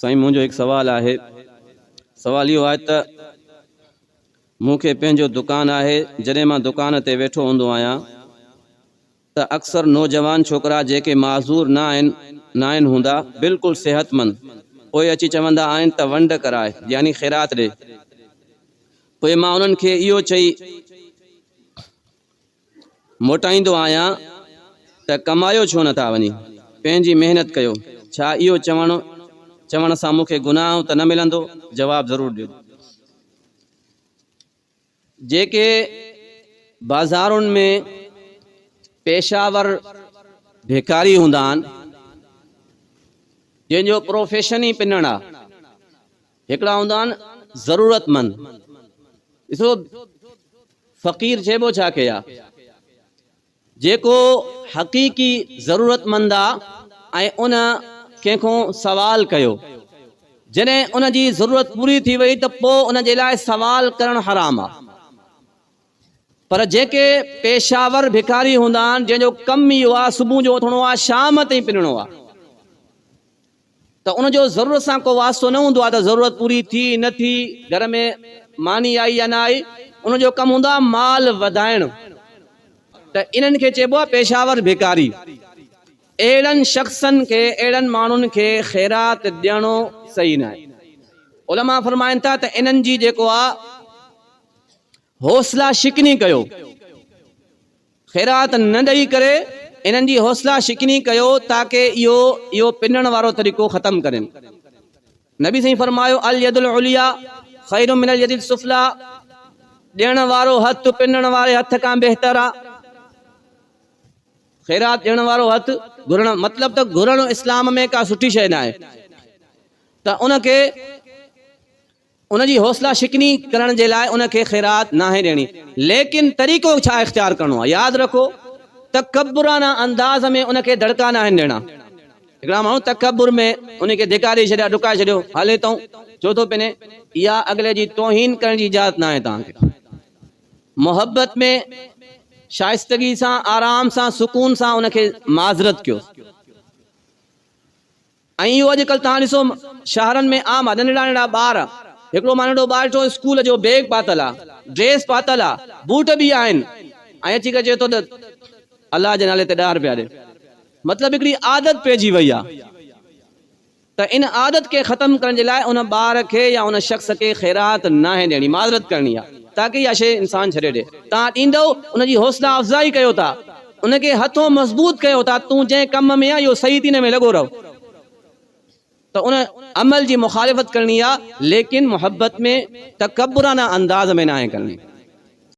साईं मुझो एक सवाल है। सवाल यो है त मूंखे पंहिंजो दुकान है। जॾहिं मां दुकान ते वेठो हूंदो आहियां त अक्सर नौजवान छोकरा जेके माज़ूर ना आहिनि हूंदा, बिल्कुलु सेहतमंद, पोइ अची चवंदा आहिनि त वंड कराए, यानी ख़ैरात ॾे। पोइ मां उन्हनि खे इहो चई मोटाईंदो आहियां त कमायो छो नथा वञी, पंहिंजी मेहनत कयो। छा इहो चवण सां मूंखे गुनाह त न मिलंदो? जवाब ज़रूर ॾियो। जेके बाज़ारुनि में पेशावर भिकारी हूंदा आहिनि, जंहिंजो प्रोफेशन ही पिनण आहे, हिकिड़ा हूंदा आहिनि ज़रूरतमंद। ॾिसो फ़क़ीर चइबो छा के आहे? जेको हक़ीक़ी ज़रूरतमंद आहे ऐं उन कंहिंखों सवाल कयो, जॾहिं उन जी ज़रूरत पूरी थी वई त पोइ उन जे लाइ सवाल करणु हराम आहे। पर जेके पेशावर भिकारी हूंदा आहिनि, जंहिंजो कमु इहो आहे सुबुह जो उथणो आहे, शाम ताईं पिनणो आहे, त उनजो ज़रूरत सां को वास्तो न हूंदो आहे त ज़रूरत पूरी थी न थी, घर में मानी आई या न आई। उनजो कमु हूंदो आहे माल वधाइणु। त इन्हनि खे चइबो आहे पेशावर भिकारी। अहिड़नि शख़्सनि खे, अहिड़नि माण्हुनि खे ख़ैरात ॾियणो सही न आहे। उलमा फरमाइनि था त इन्हनि जी जेको आहे हौसला शिकनी कयो, ख़ैरात न ॾेई करे इन्हनि जी हौसला शिकनी कयो, ताकि इहो पिनण वारो तरीक़ो ख़त्म कनि। नबी साईं फरमायो अल यदुल उलिया ख़ैरुम मिनल यदिल सुफ़ला, ॾियण वारो हथ पिनण वारे हथ खां बहितर आहे। ख़ैरात ॾियण वारो हथ घुरण, मतिलबु त घुरण इस्लाम में का सुठी शइ न आहे, त उनखे उनजी हौसला शिकनी करण जे लाइ उनखे ख़ैरात नाहे ॾियणी। लेकिन तरीक़ो छा इख्तियार करणो आहे? यादि रखो, तकब्बुराना अंदाज़ में उनखे दड़का न आहिनि ॾियणा। हिकिड़ा माण्हू तकब्बुर में उनखे धिकारे छॾिया, डुकाए छॾियो, हले तऊं छो थो पिने, इहा अगले जी तौहीन करण जी इजाज़त न आहे तव्हांखे। मोहब्बत में शाइस्तगी सां, आराम सां, सुकून सां उनखे माज़रत कयो। ऐं इहो अॼुकल्ह तव्हां ॾिसो शहरनि में आम आहे। नंढड़ा नंढड़ा ॿार, हिकिड़ो मां नंढो ॿार ॾिठो, स्कूल जो बैग पातल आहे, ड्रेस पातल आहे, बूट बि आहिनि, ऐं अची करे चए थो त अलाह जे नाले ते 10 रुपया ॾे। मतिलबु हिकिड़ी आदत पइजी वई आहे। त इन आदत खे ख़त्म करण जे लाइ उन ॿार खे या उन शख़्स खे ख़ैरात नाहे ॾियणी, माज़रत करणी आहे, ताकि इहा शइ इंसान छॾे ॾे। तव्हां ॾींदव, उनजी हौसला अफ़ज़ाई कयो था, उनखे हथों मज़बूत कयो था, तूं जंहिं कम में आहे इहो सही थी, न में लॻो रहो, त उन अमल जी मुखालिफ़त करणी आहे, लेकिन मोहब्बत में तकब्बुराना अंदाज़ में न आहे करणी।